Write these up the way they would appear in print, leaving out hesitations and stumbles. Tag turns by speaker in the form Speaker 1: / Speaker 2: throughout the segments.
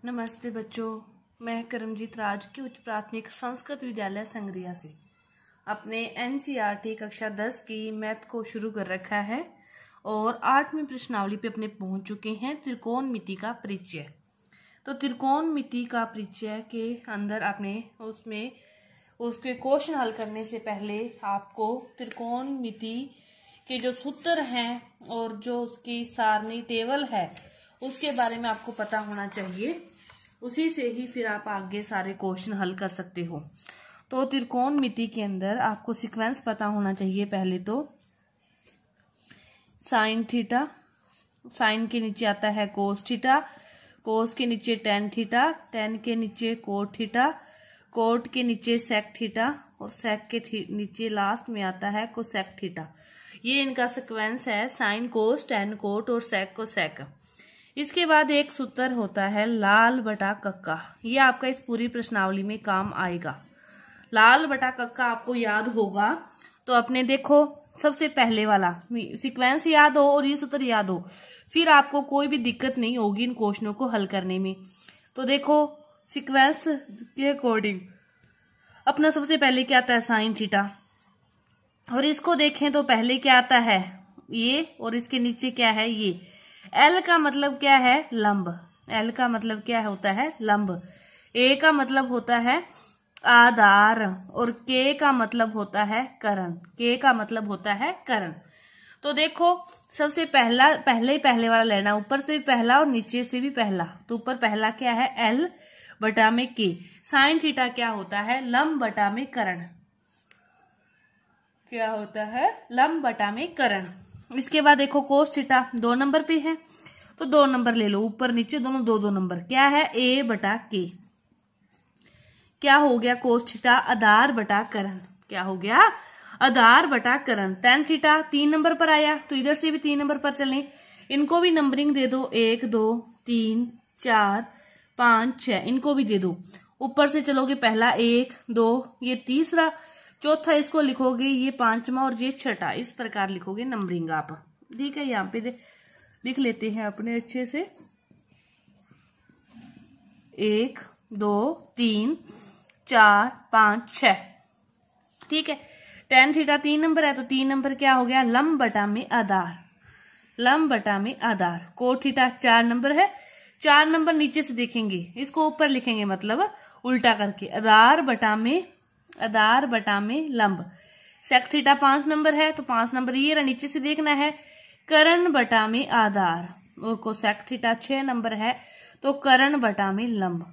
Speaker 1: नमस्ते बच्चों, मैं करमजीत राज की उच्च प्राथमिक संस्कृत विद्यालय संग्रिया से अपने एनसीईआरटी कक्षा 10 की मैथ को शुरू कर रखा है और 8वीं प्रश्नावली पे अपने पहुंच चुके हैं। त्रिकोणमिति का परिचय। तो त्रिकोणमिति का परिचय के अंदर आपने उसमें उसके क्वेश्चन हल करने से पहले आपको त्रिकोणमिति के जो सूत्र हैं और जो उसकी सारणी टेबल है उसके बारे में आपको पता होना चाहिए। उसी से ही फिर आप आगे सारे क्वेश्चन हल कर सकते हो। तो त्रिकोणमिति के अंदर आपको सीक्वेंस पता होना चाहिए। पहले तो साइन थीटा, साइन के नीचे आता है कोस थीटा, कोस के नीचे टेन थीटा, टेन के नीचे कोट थीटा, कोट के नीचे सेक थीटा और सेक के नीचे लास्ट में आता है कोसेक थीटा। ये इनका सीक्वेंस है, साइन कोस टेन कोट और सेक कोसेक। इसके बाद एक सूत्र होता है लाल बटा कक्का। ये आपका इस पूरी प्रश्नावली में काम आएगा। लाल बटा कक्का आपको याद होगा तो अपने देखो सबसे पहले वाला सीक्वेंस याद हो और ये सूत्र याद हो, फिर आपको कोई भी दिक्कत नहीं होगी इन क्वेश्चनों को हल करने में। तो देखो सीक्वेंस के अकॉर्डिंग अपना सबसे पहले क्या आता है साइन थीटा, और इसको देखें तो पहले क्या आता है ये और इसके नीचे क्या है ये। एल का मतलब क्या है लंब, एल का मतलब क्या होता है लंब। ए का मतलब होता है आधार और के का मतलब होता है करण, के का मतलब होता है करण। तो देखो सबसे पहले वाला लेना, ऊपर से भी पहला और नीचे से भी पहला। तो ऊपर पहला क्या है एल बटा में के। साइन थीटा क्या होता है लंब बटा में करण, क्या होता है लंब बटा में करण। इसके बाद देखो कोस थीटा 2 नंबर पे है तो 2 नंबर ले लो, ऊपर नीचे दोनों 2-2 नंबर। क्या है ए बटा के, क्या हो गया कोस थीटा आधार बटा करण, क्या हो गया आधार बटा करण। टेन थीटा 3 नंबर पर आया तो इधर से भी 3 नंबर पर चलें, इनको भी नंबरिंग दे दो 1 2 3 4 5 6, इनको भी दे दो। ऊपर से चलोगे पहला 1 2, ये तीसरा, चौथा इसको लिखोगे ये 5वां और ये 6ठा, इस प्रकार लिखोगे नंबरिंग आप। ठीक है, यहाँ पे लिख लेते हैं अपने अच्छे से 1 2 3 4 5 6। ठीक है, टेन थीटा 3 नंबर है तो 3 नंबर क्या हो गया लंब बटा में आधार, लंब बटा में आधार। कोट थीटा 4 नंबर है, 4 नंबर नीचे से देखेंगे, इसको ऊपर लिखेंगे मतलब उल्टा करके आधार बटा में लंब। सेक थीटा 5 नंबर है तो 5 नंबर ये रहा, नीचे से देखना है करण बटा में आधार। और कोसेक थीटा 6 नंबर है तो करण बटा में लंब।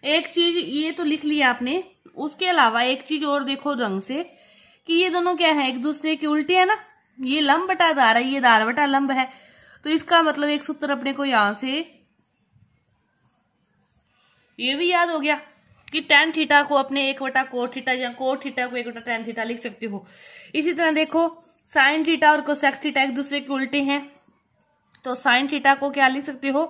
Speaker 1: एक चीज ये तो लिख लिया आपने, उसके अलावा एक चीज और देखो ढंग से कि ये दोनों क्या है एक दूसरे के उल्टे है ना। ये लंब बटा आधार है, ये आधार बटा लंब है, तो इसका मतलब एक सूत्र अपने को यहां से ये भी याद हो गया कि टेन थीटा को अपने 1 बटा कोट थीटा या कोट थीटा को 1 बटा टेन थीटा लिख सकते हो। इसी तरह देखो साइन थीटा और कोसेक थीटा एक दूसरे के उल्टे हैं तो साइन थीटा को क्या लिख सकते हो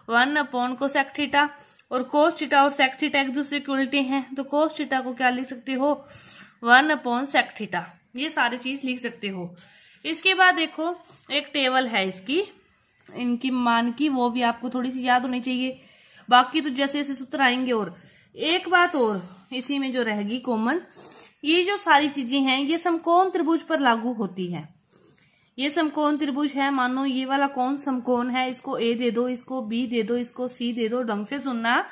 Speaker 1: 1 अपॉन कोसेक थीटा, और कोस थीटा और सेक थीटा एक दूसरे के उल्टे हैं तो कोस थीटा को क्या लिख सकते हो 1 अपॉन सेक थीटा। ये सारी चीज लिख सकते हो। इसके बाद देखो एक टेबल है इसकी, इनकी मान की, वो भी आपको थोड़ी सी याद होनी चाहिए। बाकी तो जैसे जैसे सूत्र आएंगे। और एक बात और इसी में जो रहेगी कॉमन, ये जो सारी चीजें हैं ये समकोण त्रिभुज पर लागू होती है। ये समकोण त्रिभुज है, मानो ये वाला कौन समकोण है, इसको ए दे दो, इसको बी दे दो, इसको सी दे दो। ढंग से सुनना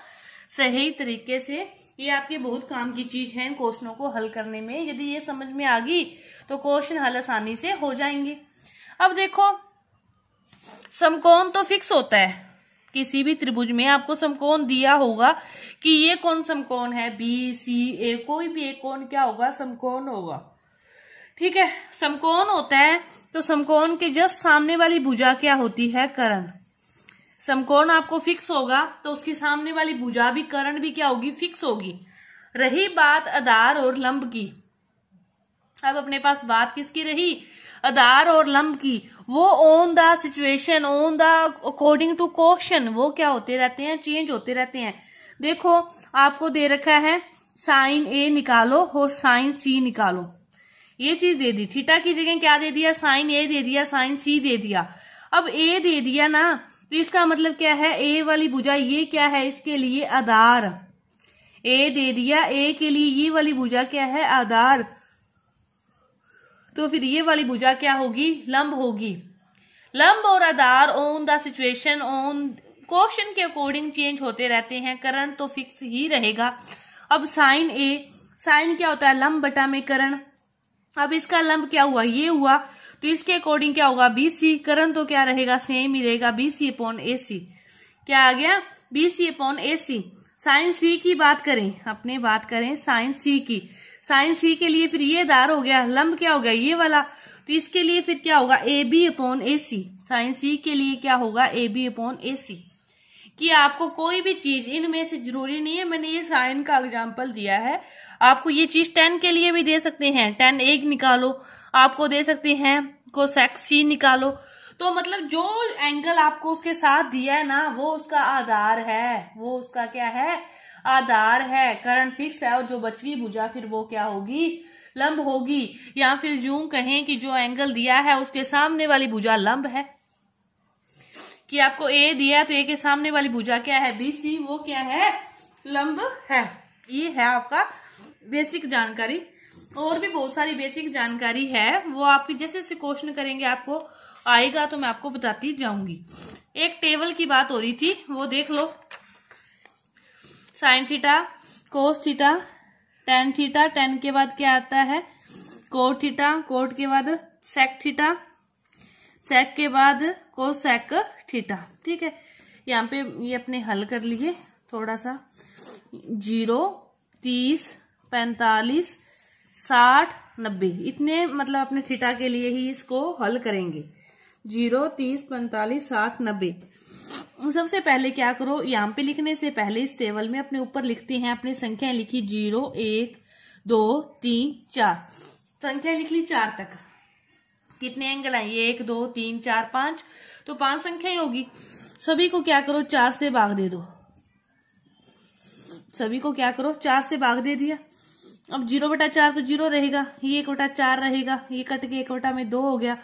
Speaker 1: सही तरीके से, ये आपके बहुत काम की चीज है इन क्वेश्चनों को हल करने में। यदि ये समझ में आ गई तो क्वेश्चन हल आसानी से हो जाएंगे। अब देखो समकोण तो फिक्स होता है, किसी भी त्रिभुज में आपको समकोण दिया होगा कि ये कौन समकोण है बी सी ए, कोई भी एक कोण क्या होगा समकोण होगा। ठीक है, समकोण होता है तो समकोण के जस्ट सामने वाली भुजा क्या होती है कर्ण। समकोण आपको फिक्स होगा तो उसकी सामने वाली भुजा भी कर्ण भी क्या होगी फिक्स होगी। रही बात आधार और लंब की, अब अपने पास बात किसकी रही आधार और लंब की, वो on the situation on the according to question वो क्या होते रहते हैं चेंज होते रहते हैं। देखो आपको दे रखा है साइन ए निकालो और साइन सी निकालो, ये चीज दे दी। थीटा की जगह क्या दे दिया साइन ए दे दिया, साइन सी दे दिया। अब ए दे दिया ना तो इसका मतलब क्या है, ए वाली भुजा ये क्या है, इसके लिए आधार, ए दे दिया, ए के लिए ये वाली भुजा क्या है, आधार। तो फिर ये वाली भुजा क्या होगी, लंब होगी। लंब और आधार on the situation on question के अकॉर्डिंग चेंज होते रहते हैं, करण तो फिक्स ही रहेगा। अब साइन ए, साइन क्या होता है, लंब बटा में करण। अब इसका लंब क्या हुआ, ये हुआ, तो इसके अकॉर्डिंग क्या होगा, बीसी। करण तो क्या रहेगा, सेम ही रहेगा, बीसी अपॉन एसी। क्या आ गया, बीसी अपॉन एसी। साइन सी की बात करें, अपने बात करें साइन सी की, साइन सी के लिए फिर ये आधार हो गया, लंब क्या हो गया, ये वाला, तो इसके लिए फिर क्या होगा, A B upon A C. Sine C के लिए क्या होगा, ए बी अपॉन ए सी। कि आपको कोई भी चीज इनमें से, जरूरी नहीं है, मैंने ये साइन का एग्जांपल दिया है, आपको ये चीज टेन के लिए भी दे सकते हैं, टेन एक निकालो, आपको दे सकते हैं कोसेक सी निकालो। तो मतलब जो एंगल आपको उसके साथ दिया है ना, वो उसका आधार है, वो उसका क्या है, आधार है। करण फिक्स है, और जो बची भुजा फिर वो क्या होगी, लंब होगी। या फिर यूं कहें कि जो एंगल दिया है उसके सामने वाली भुजा लंब है, कि आपको ए दिया तो ए के सामने वाली भुजा क्या है, बीसी, वो क्या है, लंब है। ये है आपका बेसिक जानकारी। और भी बहुत सारी बेसिक जानकारी है, वो आपकी जैसे जैसे क्वेश्चन करेंगे आपको आएगा तो मैं आपको बताती जाऊंगी। एक टेबल की बात हो रही थी, वो देख लो। Sine theta, cos theta, tan theta, tan के बाद क्या आता है, कोट थीटा, कोट के बाद सेक थीटा, सेक के बाद कोसेक थीटा। ठीक है, यहाँ पे ये अपने हल कर लिए थोड़ा सा। 0, 30, 45, 60, 90 इतने मतलब अपने थीटा के लिए ही इसको हल करेंगे। 0, 30, 45, 60, 90। सबसे पहले क्या करो, यहाँ पे लिखने से पहले इस टेबल में अपने ऊपर लिखते हैं, अपनी संख्या लिखी 0, 1, 2, 3, 4, संख्या लिख ली 4 तक। कितने एंगल आए, 1, 2, 3, 4, 5, तो 5 संख्या ही होगी। सभी को क्या करो, 4 से भाग दे दो। सभी को क्या करो, 4 से भाग दे दिया। अब 0/4 तो 0 रहेगा, ये 1/4 रहेगा, ये कट के 1/2 हो गया,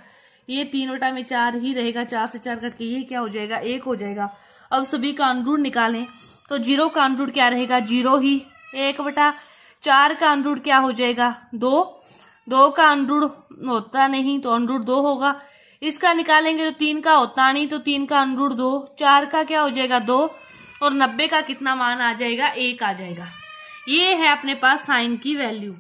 Speaker 1: ये 3/4 ही रहेगा, 4 से 4 कट के ये क्या हो जाएगा, 1 हो जाएगा। अब सभी का अंडर रूट निकालें, तो 0 का अंडर रूट क्या रहेगा, 0 ही। 1/4 का अंडर रूट क्या हो जाएगा, 2। 2 का अंडर रूट होता नहीं तो अंडर रूट 2 होगा। इसका निकालेंगे तो 3 का होता नहीं, तो 3 का अंडर रूट 2। 4 का क्या हो जाएगा, 2, और 90 का कितना मान आ जाएगा, 1 आ जाएगा। ये है अपने पास साइन की वैल्यू।